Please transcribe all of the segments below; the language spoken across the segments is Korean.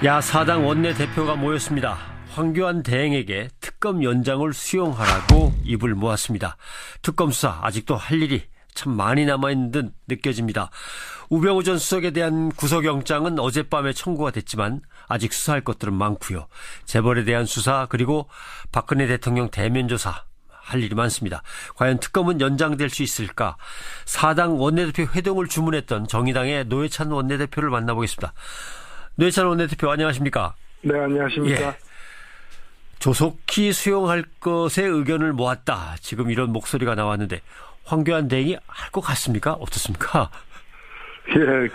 야사당 원내대표가 모였습니다. 황교안 대행에게 특검 연장을 수용하라고 입을 모았습니다. 특검 수사 아직도 할 일이 참 많이 남아있는 듯 느껴집니다. 우병우 전 수석에 대한 구속영장은 어젯밤에 청구가 됐지만 아직 수사할 것들은 많고요. 재벌에 대한 수사 그리고 박근혜 대통령 대면조사 할 일이 많습니다. 과연 특검은 연장될 수 있을까? 사당 원내대표 회동을 주문했던 정의당의 노회찬 원내대표를 만나보겠습니다. 노회찬 원내대표 안녕하십니까? 네, 안녕하십니까? 예. 조속히 수용할 것에 의견을 모았다. 지금 이런 목소리가 나왔는데 황교안 대행이 할 것 같습니까? 어떻습니까? 예,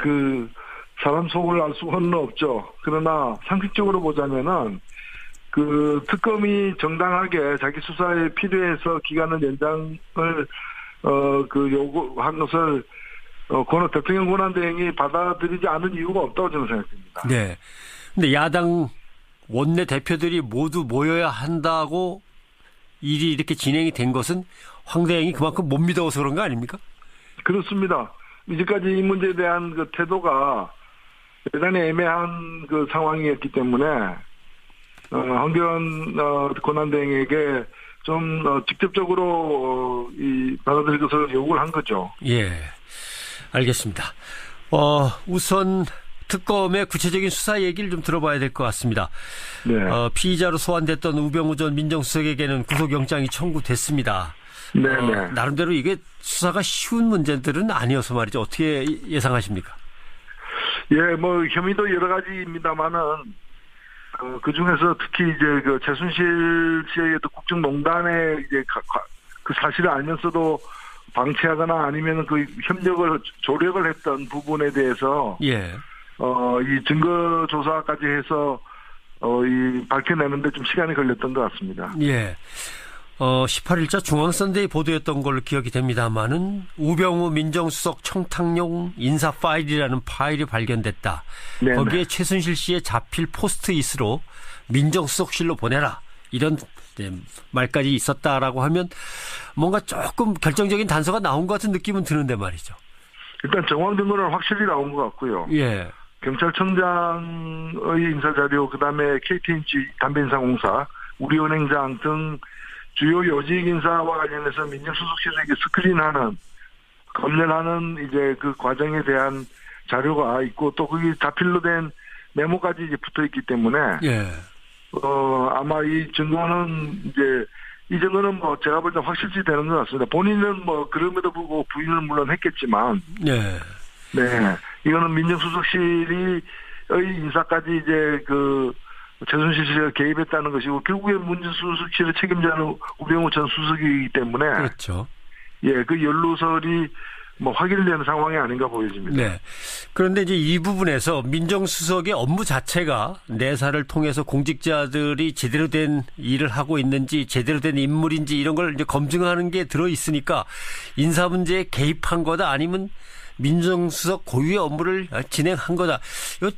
사람 속을 알 수는 없죠. 그러나 상식적으로 보자면은 특검이 정당하게 자기 수사에 필요해서 기간을 연장을 요구한 것을 대통령 권한 대행이 받아들이지 않을 이유가 없다고 저는 생각합니다. 네. 근데 야당 원내 대표들이 모두 모여야 한다고 일이 이렇게 진행이 된 것은 황 대행이 그만큼 못 믿어서 그런 거 아닙니까? 그렇습니다. 이제까지 이 문제에 대한 태도가 대단히 애매한 상황이었기 때문에 황교안 권한 대행에게 좀 직접적으로 받아들일 것을 요구를 한 거죠. 예, 알겠습니다. 우선 특검의 구체적인 수사 얘기를 좀 들어봐야 될 것 같습니다. 네. 피의자로 소환됐던 우병우 전 민정수석에게는 구속영장이 청구됐습니다. 네네. 나름대로 이게 수사가 쉬운 문제들은 아니어서 말이죠. 어떻게 예상하십니까? 예, 혐의도 여러 가지입니다만은 그 중에서 특히 최순실 씨에게도 국정농단에 그 사실을 알면서도 방치하거나 아니면 조력을 했던 부분에 대해서 예. 이 증거 조사까지 해서 밝혀내는데 좀 시간이 걸렸던 것 같습니다. 예. 18일자 중앙선대위 보도였던 걸로 기억이 됩니다만은 우병우 민정수석 청탁용 인사 파일이라는 파일이 발견됐다. 네네. 거기에 최순실 씨의 자필 포스트잇으로 민정수석실로 보내라. 이런 말까지 있었다라고 하면 뭔가 조금 결정적인 단서가 나온 것 같은 느낌은 드는데 말이죠. 일단 정황 증거는 확실히 나온 것 같고요. 예. 경찰청장의 인사자료, 그다음에 KTNG 담배인상공사, 우리은행장 등 주요 요직 인사와 관련해서 민정수석실에게 스크린하는, 검열하는 그 과정에 대한 자료가 있고 또 거기 자필로 된 메모까지 붙어 있기 때문에 예. 아마 이 증거는 이 증거는 제가 볼 때 확실시 되는 것 같습니다. 본인은 그럼에도 불구하고 부인을 물론 했겠지만, 네. 네. 이거는 민정수석실의 인사까지 최순실 씨가 개입했다는 것이고, 결국에 민정수석실의 책임자는 우병우 전 수석이기 때문에. 그렇죠. 예, 연루설이 확인되는 상황이 아닌가 보여집니다. 네. 그런데 이제 이 부분에서 민정수석의 업무 자체가 내사를 통해서 공직자들이 제대로 된 일을 하고 있는지, 제대로 된 인물인지 이런 걸 이제 검증하는 게 들어 있으니까 인사 문제에 개입한 거다 아니면 민정수석 고유의 업무를 진행한 거다. 이거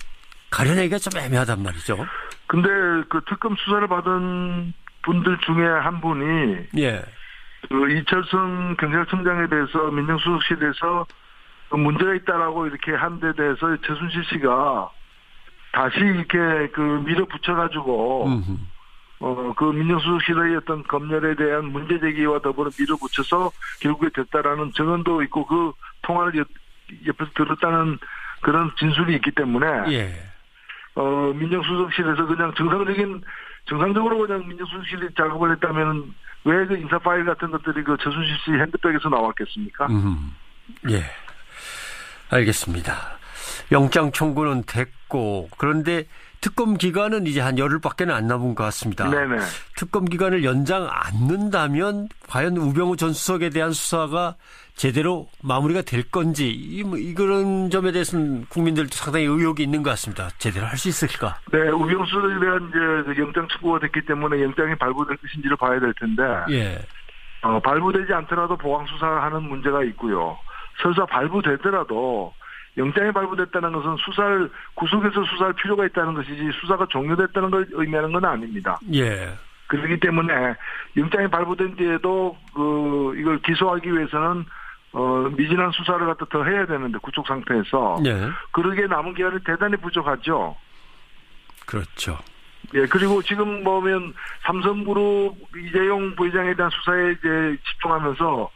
가려내기가 좀 애매하단 말이죠. 근데 특검 수사를 받은 분들 중에 한 분이 예. 이철성 경찰청장에 대해서 민정수석실에서 문제가 있다라고 이렇게 한 데 대해서 최순실 씨가 다시 이렇게 밀어붙여가지고 민정수석실의 어떤 검열에 대한 문제 제기와 더불어 밀어붙여서 결국에 됐다라는 증언도 있고 그 통화를 옆에서 들었다는 그런 진술이 있기 때문에 예. 민정수석실에서 그냥 정상적으로 그냥 민정수석실이 작업을 했다면 왜 인사 파일 같은 것들이 최순실 씨 핸드백에서 나왔겠습니까? 예. 알겠습니다. 영장 청구는 됐고, 그런데 특검 기간은 이제 한 열흘밖에 안 남은 것 같습니다. 네네. 특검 기간을 연장 않는다면 과연 우병우 전 수석에 대한 수사가 제대로 마무리가 될 건지 이런 점에 대해서는 국민들도 상당히 의혹이 있는 것 같습니다. 제대로 할 수 있을까? 네, 우병우 수석에 대한 영장 청구가 됐기 때문에 영장이 발부될 것인지를 봐야 될 텐데. 예. 발부되지 않더라도 보강 수사하는 문제가 있고요. 설사 발부되더라도 영장이 발부됐다는 것은 구속해서 수사할 필요가 있다는 것이지 수사가 종료됐다는 걸 의미하는 건 아닙니다. 예. 그렇기 때문에 영장이 발부된 뒤에도 이걸 기소하기 위해서는 미진한 수사를 갖다 더 해야 되는데 구속 상태에서 네. 그러기에 남은 기간이 대단히 부족하죠. 그렇죠. 예, 그리고 지금 보면 삼성그룹 이재용 부회장에 대한 수사에 이제 집중하면서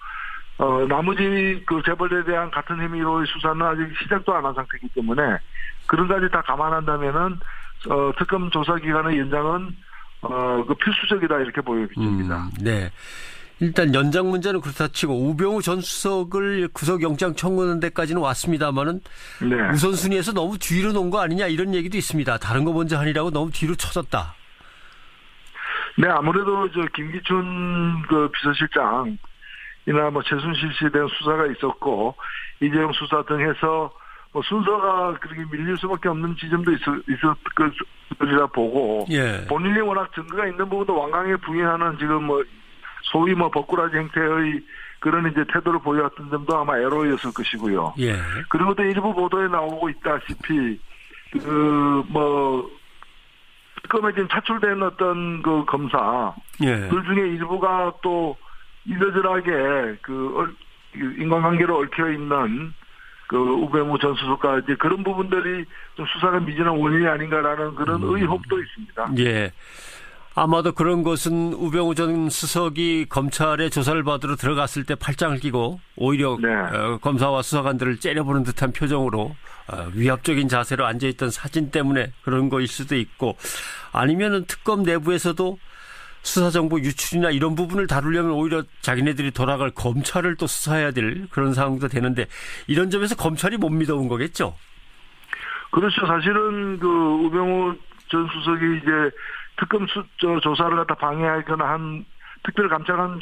나머지 그 재벌에 대한 같은 혐의로의 수사는 아직 시작도 안 한 상태이기 때문에 그런 가지 다 감안한다면은 특검 조사 기간의 연장은 그 필수적이다 이렇게 보여집니다. 네. 일단 연장 문제는 그렇다 치고 우병우 전 수석을 구속영장 청구하는 데까지는 왔습니다만은 네. 우선순위에서 너무 뒤로 놓은 거 아니냐 이런 얘기도 있습니다. 다른 거 먼저 하니라고 너무 뒤로 쳐졌다. 네, 아무래도 김기춘 그 비서실장이나 뭐 최순실 씨에 대한 수사가 있었고 이재용 수사 등 해서 뭐 순서가 그렇게 밀릴 수밖에 없는 지점도 있었으리라 보고 예. 본인이 워낙 증거가 있는 부분도 완강히 부인하는 지금 뭐 소위 뭐 버꾸라지 행태의 그런 이제 태도를 보여왔던 점도 아마 애로였을 것이고요. 예. 그리고 또 일부 보도에 나오고 있다시피 그 특검에 지금 차출된 어떤 그 검사 예. 그 중에 일부가 또 이러저러하게 인간관계로 얽혀 있는 그 우병우 전 수석과 이제 그런 부분들이 좀 수사가 미진한 원인이 아닌가라는 그런 의혹도 있습니다. 예. 아마도 그런 것은 우병우 전 수석이 검찰의 조사를 받으러 들어갔을 때 팔짱을 끼고 오히려 네. 검사와 수사관들을 째려보는 듯한 표정으로 위압적인 자세로 앉아있던 사진 때문에 그런 거일 수도 있고 아니면은 특검 내부에서도 수사정보 유출이나 이런 부분을 다루려면 오히려 자기네들이 돌아갈 검찰을 또 수사해야 될 그런 상황도 되는데 이런 점에서 검찰이 못 믿어온 거겠죠? 그렇죠. 사실은 그 우병우 전 수석이 이제 특검 조사를 갖다 방해하거나 한 특별 감찰한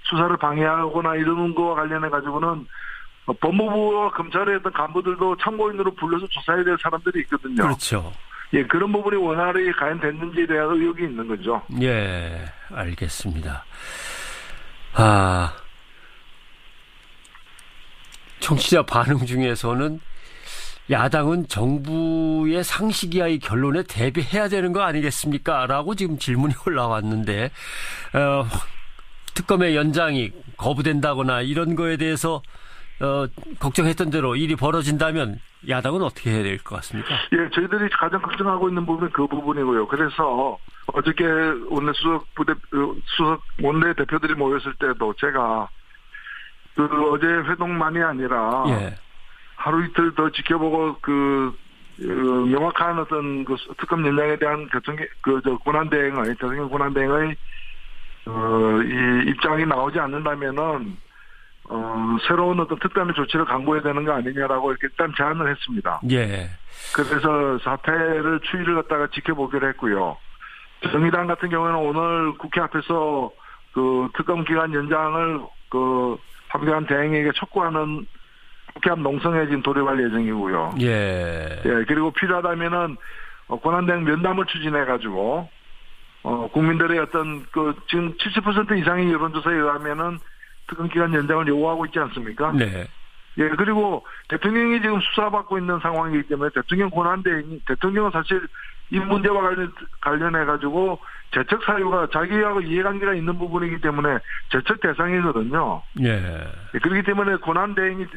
수사를 방해하거나 이러는 거와 관련해 가지고는 법무부와 검찰의 어떤 간부들도 참고인으로 불러서 조사해야 될 사람들이 있거든요. 그렇죠. 예, 그런 부분이 원활히 과연 됐는지에 대한 의혹이 있는 거죠. 예, 알겠습니다. 청취자 반응 중에서는 야당은 정부의 상식 이하의 결론에 대비해야 되는 거 아니겠습니까? 라고 지금 질문이 올라왔는데 특검의 연장이 거부된다거나 이런 거에 대해서 걱정했던 대로 일이 벌어진다면 야당은 어떻게 해야 될 것 같습니까? 예, 저희들이 가장 걱정하고 있는 부분은 그 부분이고요. 그래서 어저께 수석 원내 대표들이 모였을 때도 제가 어제 회동만이 아니라 예. 하루 이틀 더 지켜보고 명확한 어떤 특검 연장에 대한 대통령 권한 대행의 이 입장이 나오지 않는다면은 새로운 어떤 특단의 조치를 강구해야 되는 거 아니냐라고 이렇게 일단 제안을 했습니다. 예. 그래서 사태를 추이를 갖다가 지켜보기로 했고요. 정의당 같은 경우는 오늘 국회 앞에서 특검 기간 연장을 황교안 대행에게 촉구하는 국회 앞 농성에 지금 돌입할 예정이고요. 예. 예, 그리고 필요하다면은 권한대행 면담을 추진해가지고 국민들의 어떤 지금 70% 이상의 여론조사에 의하면은 특검 기간 연장을 요구하고 있지 않습니까? 네. 예, 그리고 대통령이 지금 수사받고 있는 상황이기 때문에 대통령 권한대행이 대통령은 사실 이 문제와 관련해가지고 재척 사유가 자기하고 이해관계가 있는 부분이기 때문에 재척 대상이거든요. 예. 예, 그렇기 때문에 권한대행이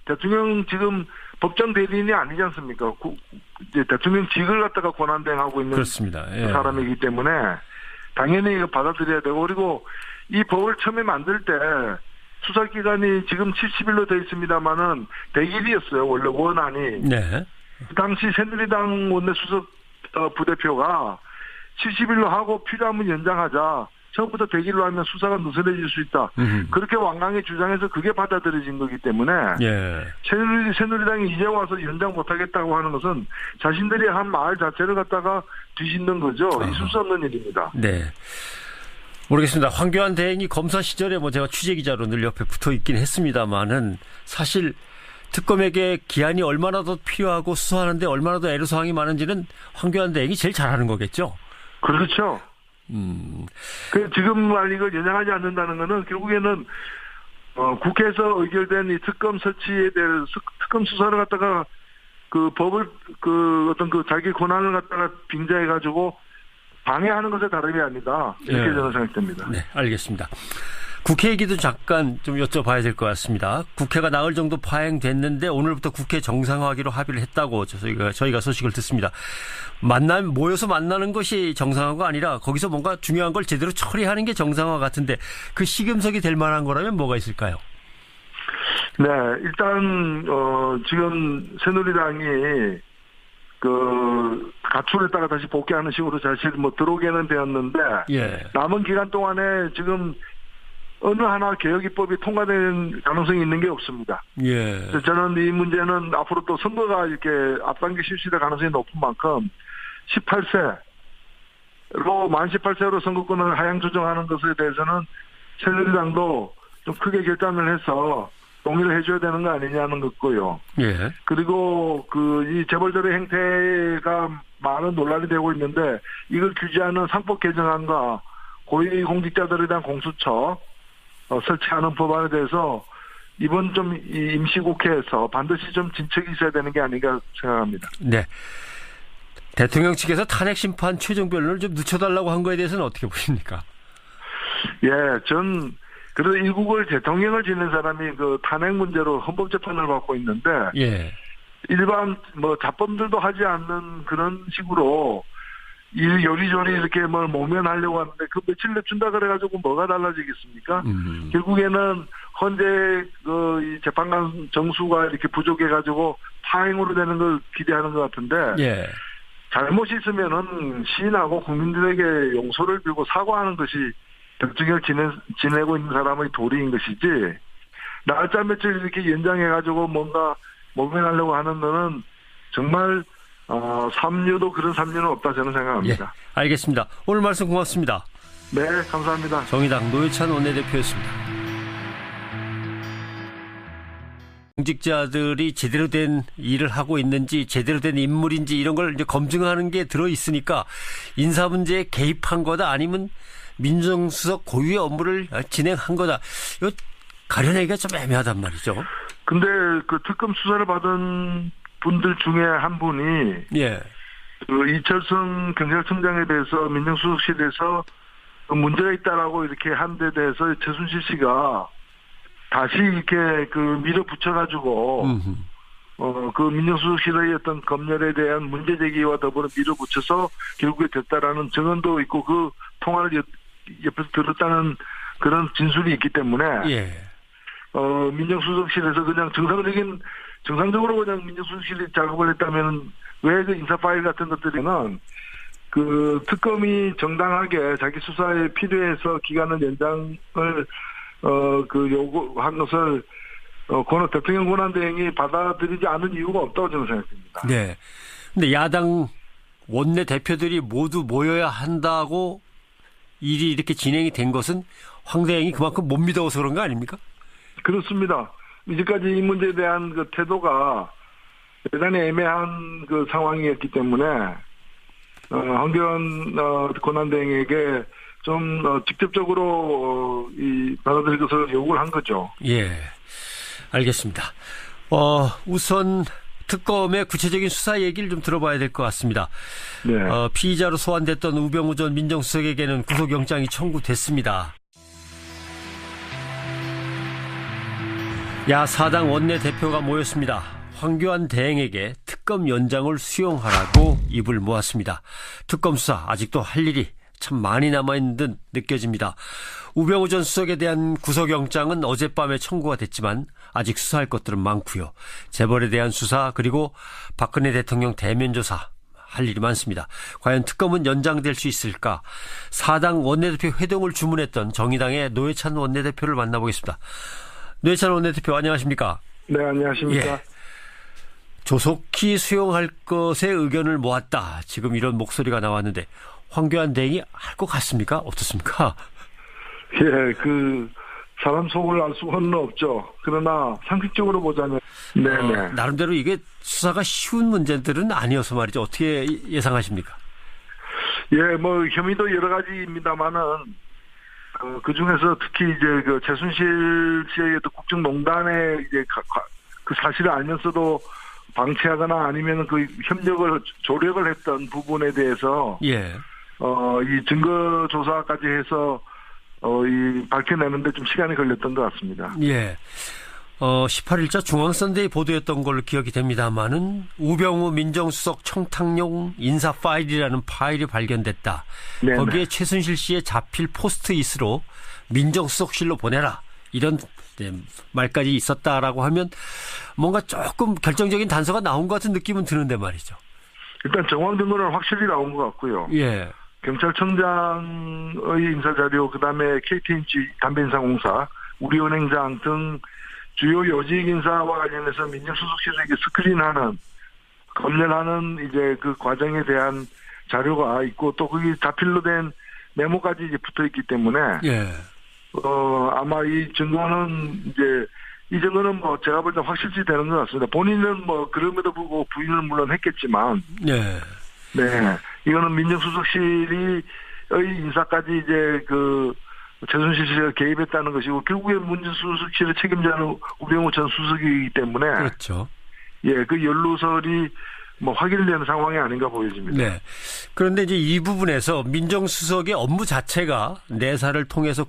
대통령 지금 법정 대리인이 아니지 않습니까? 이제 대통령직을 갖다가 권한대행하고 있는 그렇습니다. 예. 사람이기 때문에 당연히 이거 받아들여야 되고 그리고 이 법을 처음에 만들 때 수사기간이 지금 70일로 되어 있습니다만은 100일이었어요. 원래 원안이. 네. 그 당시 새누리당 원내수석 부대표가 70일로 하고 필요하면 연장하자. 처음부터 100일로 하면 수사가 느슨해질 수 있다. 그렇게 완강히 주장해서 그게 받아들여진 거기 때문에 예. 새누리당이 이제 와서 연장 못하겠다고 하는 것은 자신들이 한 말 자체를 갖다가 뒤집는 거죠. 있을 수 없는 일입니다. 네. 모르겠습니다. 황교안 대행이 검사 시절에 제가 취재기자로 늘 옆에 붙어 있긴 했습니다만은 사실 특검에게 기한이 얼마나 더 필요하고 수사하는데 얼마나 더 애로사항이 많은지는 황교안 대행이 제일 잘하는 거겠죠. 그렇죠. 지금 이걸 연장하지 않는다는 거는 결국에는 국회에서 의결된 이 특검 설치에 대한 특검 수사를 갖다가 법을 자기 권한을 갖다가 빙자해 가지고 방해하는 것에 다름이 아니다. 이렇게 저는 생각됩니다. 네, 알겠습니다. 국회 얘기도 잠깐 좀 여쭤봐야 될 것 같습니다. 국회가 나흘 정도 파행됐는데 오늘부터 국회 정상화하기로 합의를 했다고 저희가 소식을 듣습니다. 모여서 만나는 것이 정상화가 아니라 거기서 뭔가 중요한 걸 제대로 처리하는 게 정상화 같은데 그 시금석이 될 만한 거라면 뭐가 있을까요? 네, 일단 지금 새누리당이 가출했다가 다시 복귀하는 식으로 사실 들어오게는 되었는데 예. 남은 기간 동안에 지금 어느 하나 개혁 입법이 통과될 가능성이 있는 게 없습니다. 예. 그래서 저는 이 문제는 앞으로 또 선거가 이렇게 앞당겨 실시될 가능성이 높은 만큼 18세로 만 18세로 선거권을 하향 조정하는 것에 대해서는 새누리당도 좀 크게 결단을 해서 동의를 해줘야 되는 거 아니냐는 거고요. 예. 그리고 이 재벌들의 행태가 많은 논란이 되고 있는데 이걸 규제하는 상법 개정안과 고위공직자들에 대한 공수처 설치하는 법안에 대해서 이번 좀 임시국회에서 반드시 좀 진척이 있어야 되는 게 아닌가 생각합니다. 네. 대통령 측에서 탄핵 심판 최종 변론을 좀 늦춰달라고 한 거에 대해서는 어떻게 보십니까? 예, 그래도 일국을 대통령을 지낸 사람이 탄핵 문제로 헌법재판을 받고 있는데, 예. 일반 자범들도 하지 않는 그런 식으로 요리조리 이렇게 모면하려고 하는데 그 며칠 내준다 그래가지고 뭐가 달라지겠습니까? 결국에는 현재 이 재판관 정수가 이렇게 부족해가지고 파행으로 되는 걸 기대하는 것 같은데, 예. 잘못이 있으면은 시인하고 국민들에게 용서를 빌고 사과하는 것이 대통령을 지내고 있는 사람의 도리인 것이지, 날짜 며칠 이렇게 연장해가지고 뭔가 모면하려고 하는 거는 정말 삼류도 그런 삼류는 없다 저는 생각합니다. 예, 알겠습니다. 오늘 말씀 고맙습니다. 네, 감사합니다. 정의당 노회찬 원내대표였습니다. 공직자들이 제대로 된 일을 하고 있는지 제대로 된 인물인지 이런 걸 이제 검증하는 게 들어있으니까 인사 문제에 개입한 거다 아니면 민정수석 고유의 업무를 진행한 거다. 이거 가려내기가 좀 애매하단 말이죠. 근데 특검 수사를 받은 분들 중에 한 분이 예. 이철성 경찰청장에 대해서 민정수석실에서 문제가 있다라고 이렇게 한 데 대해서 최순실 씨가 다시 이렇게 밀어붙여가지고 민정수석실의 어떤 검열에 대한 문제 제기와 더불어 밀어붙여서 결국에 됐다라는 증언도 있고 그 통화를 옆에서 들었다는 그런 진술이 있기 때문에 예. 민정수석실에서 그냥 정상적으로 그냥 민정수석실이 작업을 했다면 왜 인사 파일 같은 것들에는 특검이 정당하게 자기 수사에 필요해서 기간을 연장을 요구한 것을 대통령 권한대행이 받아들이지 않은 이유가 없다고 저는 생각합니다. 네. 근데 야당 원내 대표들이 모두 모여야 한다고 일이 이렇게 진행이 된 것은 황 대행이 그만큼 못 믿어서 그런 거 아닙니까? 그렇습니다. 이제까지 이 문제에 대한 태도가 대단히 애매한 상황이었기 때문에 황교안 권한대행에게 좀 직접적으로 받아들일 것을 요구를 한 거죠. 예, 알겠습니다. 우선 특검의 구체적인 수사 얘기를 좀 들어봐야 될 것 같습니다. 네. 피의자로 소환됐던 우병우 전 민정수석에게는 구속영장이 청구됐습니다. 야4당 원내대표가 모였습니다. 황교안 대행에게 특검 연장을 수용하라고 입을 모았습니다. 특검 수사 아직도 할 일이 참 많이 남아있는 듯 느껴집니다. 우병우 전 수석에 대한 구속영장은 어젯밤에 청구가 됐지만 아직 수사할 것들은 많고요. 재벌에 대한 수사 그리고 박근혜 대통령 대면조사 할 일이 많습니다. 과연 특검은 연장될 수 있을까? 4당 원내대표 회동을 주문했던 정의당의 노회찬 원내대표를 만나보겠습니다. 노회찬 원내대표 안녕하십니까? 네, 안녕하십니까? 예. 조속히 수용할 것에 의견을 모았다. 지금 이런 목소리가 나왔는데 황교안 대행이 할 것 같습니까? 어떻습니까? 예, 사람 속을 알 수는 없죠. 그러나 상식적으로 보자면 네네. 나름대로 이게 수사가 쉬운 문제들은 아니어서 말이죠. 어떻게 예상하십니까? 예, 혐의도 여러 가지입니다만은 그 중에서 특히 이제 최순실 씨의 국정농단에 이제 그 사실을 알면서도 방치하거나 아니면 조력을 했던 부분에 대해서 예. 이 증거 조사까지 해서 밝혀내는데 좀 시간이 걸렸던 것 같습니다. 예. 18일자 중앙선대위 보도였던 걸로 기억이 됩니다만은 우병우 민정수석 청탁용 인사 파일이라는 파일이 발견됐다. 네네. 거기에 최순실 씨의 자필 포스트잇으로 민정수석실로 보내라. 이런 말까지 있었다라고 하면 뭔가 조금 결정적인 단서가 나온 것 같은 느낌은 드는데 말이죠. 일단 정황 증거는 확실히 나온 것 같고요. 예. 경찰청장의 인사자료, 그다음에 KTNG 담배인상공사, 우리은행장 등 주요 요직 인사와 관련해서 민정수석실에게 스크린하는, 검열하는 이제 그 과정에 대한 자료가 있고 또 거기 자필로 된 메모까지 이제 붙어 있기 때문에 예. 아마 이 증거는 이 증거는 뭐 제가 볼 때 확실시 되는 것 같습니다. 본인은 뭐 그럼에도 불구하고 부인을 물론 했겠지만, 예. 네, 이거는 민정수석실의 인사까지 이제 그 최순실 씨가 개입했다는 것이고 결국에 민정수석실의 책임자는 우병우 전 수석이기 때문에 그렇죠. 예, 그 연루설이 뭐 확인되는 상황이 아닌가 보여집니다. 네. 그런데 이제 이 부분에서 민정수석의 업무 자체가 내사를 통해서